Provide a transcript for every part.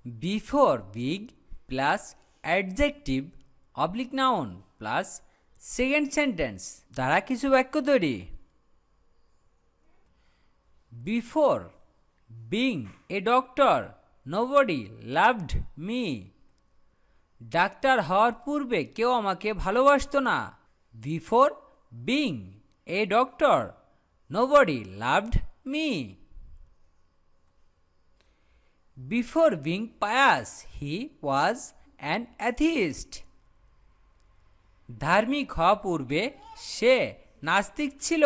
Before big plus adjective oblique noun plus second sentence দ্বারা কিছু বাক্য তৈরি। Before being a doctor, nobody loved me. Doctor হওয়ার পূর্বে কেউ আমাকে ভালোবাসতো না। Before being a doctor, nobody loved me. Before being pious, he was an atheist. ধার্মিক হওয়া পূর্বে সে নাস্তিক ছিল।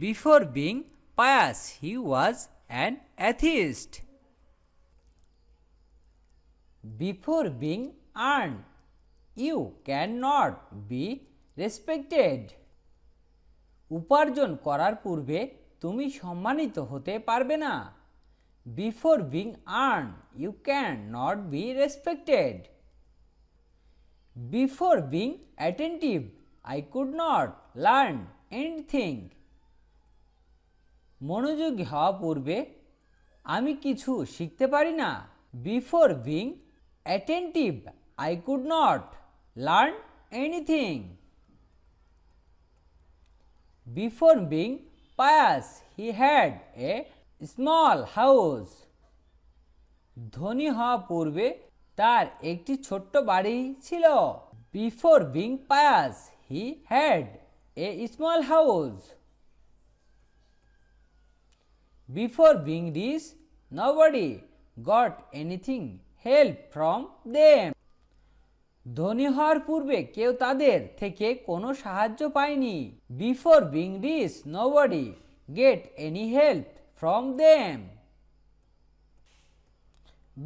Before being pious, he was an atheist. Before being earned, you cannot be respected. উপার্জন করার পূর্বে তুমি সম্মানিত হতে পারবে না। Before being earned, you cannot be respected. Before being attentive, I could not learn anything. মনোযোগী হওয়া পূর্বে আমি কিছু শিখতে পারি না। Before being attentive, I could not learn anything. Before being pious, he had a small house. ধনী হওয়া পূর্বে তার একটি ছোট্ট বাড়ি ছিল। Before being pious, he had a small house. Before being rich, nobody got anything help from them. ধনী হওয়ার পূর্বে কেউ তাদের থেকে কোনো সাহায্য পায়নি। Before being rich, nobody get any help from them.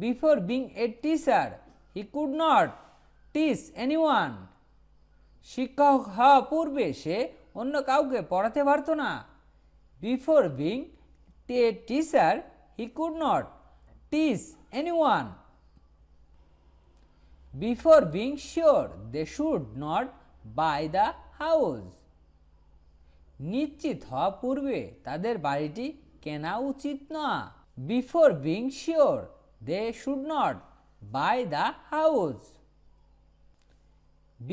Before being a teacher, he could not teach anyone. শিক্ষক হওয়া পূর্বে সে অন্য কাউকে পড়াতে পারত না। Before being a teacher, he could not teach anyone. Before being sure, they should not buy the house. নিশ্চিত হওয়া পূর্বে তাদের বাড়িটি কেনা উচিত না। Before being sure, they should not buy the house.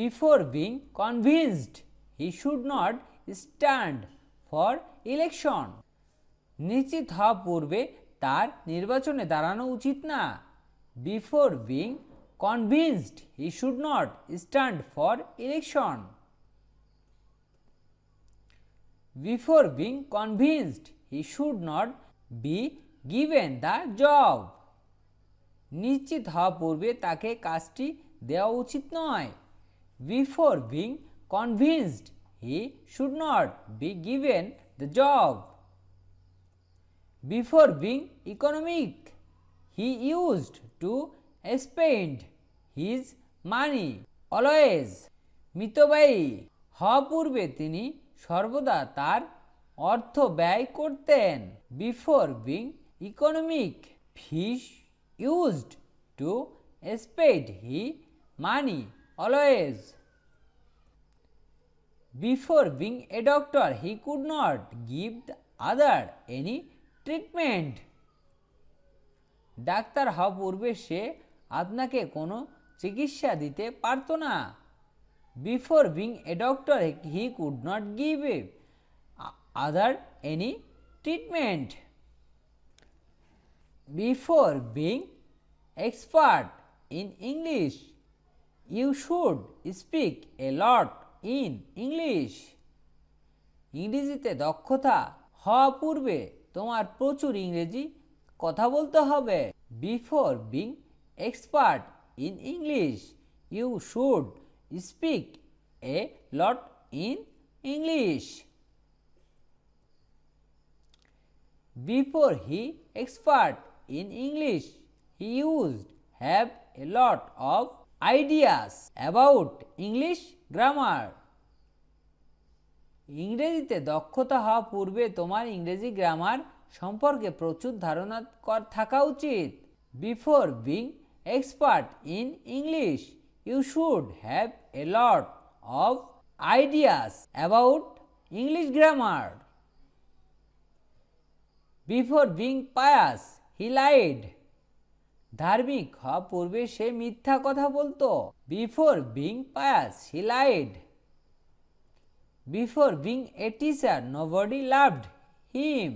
Before being convinced, he should not stand for election. নিশ্চিত হওয়া পূর্বে তার নির্বাচনে দাঁড়ানো উচিত না। Before being convinced, he should not stand for election. Before being convinced, he should not be given the job. নিশ্চিত হওয়া পূর্বে তাকে কাজটি দেওয়া উচিত নয়। Before being convinced, he should not be given the job. Before being economic, he used to spend his money always. মিতব্যয়ী হওয়া পূর্বে তিনি সর্বদা তার অর্থ ব্যয় করতেন। Before being economic, he used to spend his money always. Before being a doctor, he could not give the other any treatment. Doctor হওয়া পূর্বে সে আপনাকে কোনো চিকিৎসা দিতে পারত না। Before being a doctor, he could not give other any treatment. Before being expert in English, you should speak a lot in English. ইংরেজিতে দক্ষতা হওয়া পূর্বে তোমার প্রচুর ইংরেজি কথা বলতে হবে। Before being expert in English, you should speak a lot in English. Before he expert in English, he used have a lot of ideas about English grammar. ইংরেজিতে দক্ষতা হওয়া পূর্বে তোমার ইংরেজি গ্রামার সম্পর্কে প্রচুর ধারণা থাকা উচিত। Before being expert in English, you should have a lot of ideas about English grammar. Before being pious, he lied. ধার্মিক হওয়া পূর্বে সে মিথ্যা কথা বলতো। Before being pious he lied. Before being a teacher nobody loved him.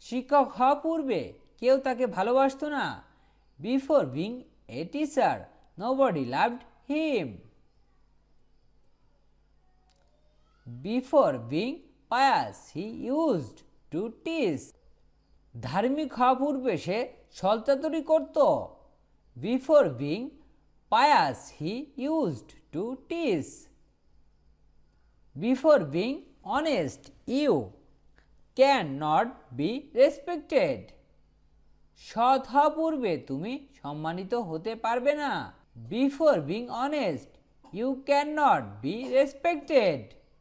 শিক্ষক হওয়া পূর্বে কেউ তাকে ভালোবাসতো না। Before being a teacher nobody loved him. Before being pious he used to teach. ধার্মিক হওয়া পূর্বে সে ছলচাতুরি করত। Before being pious he used to teach. Before being honest you cannot be respected. সৎ হওয়া পূর্বে তুমি সম্মানিত হতে পারবে না। Before being honest you cannot be respected.